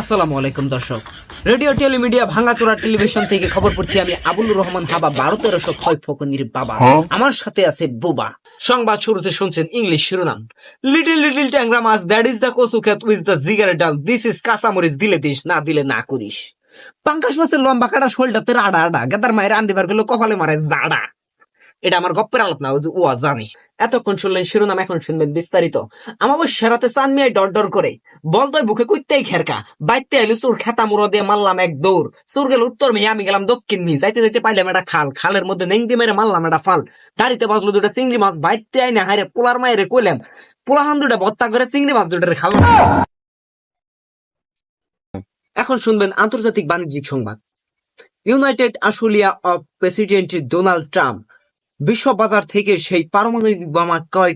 আসসালামু আলাইকুম দর্শক, রেডিও টেলিমিডিয়া ভাঙাচোরা টেলিভিশন থেকে খবর পড়ছি আমি আবুলুর রহমান হাবা, 12-1300 ক্ষয় ফকনির বাবা। আমার সাথে আছে বুবা। সংবাদ শুরুতে শুনছেন ইংলিশ শিরোনাম। লিটিল লিটিল ট্যাংরা মাছ, দ্যাট ইজ দ্য কচু খেত উইজ দ্য জিগারের ডাল, দিস ইজ কাঁচামরিচ, দিলে দিস, না দিলে না করিস। পাঙ্কাশ মাছের লম্বা কাটা শোলটাতে রাডা আডা, গেদার মায়ের আন্দিবার গেল কপালে মারে জাডা। এটা আমার গপ্পের আলাপ না, ও জানে। এতক্ষণ শুনলেন শিরোনাম, এখন শুনবেন বিস্তারিত। আমার সেরাতে চান মিয়াই ডর ডর করে বলতই বুকে কুইতেই খেরকা, বাইতে আইলো চোর খেতা মুড়ো দিয়ে মারলাম এক দৌড়। চোর গেল উত্তর মেয়ে, আমি গেলাম দক্ষিণ মেয়ে, যাইতে যাইতে পাইলাম একটা খাল, খালের মধ্যে নেংটি মেরে মারলাম একটা ফাল। দাড়িতে বাজলো দুটা চিংড়ি মাছ, বাইতে আইনে হাইরে পোলার মায়েরে কইলাম পোলাহান দুটা ভত্তা করে চিংড়ি মাছ দুটারে খাবো। এখন শুনবেন আন্তর্জাতিক বাণিজ্যিক সংবাদ। United Ashulia of president Donald Trump বিশ্ব বাজার থেকে সেই পারমাণবিক বোমা ক্রয়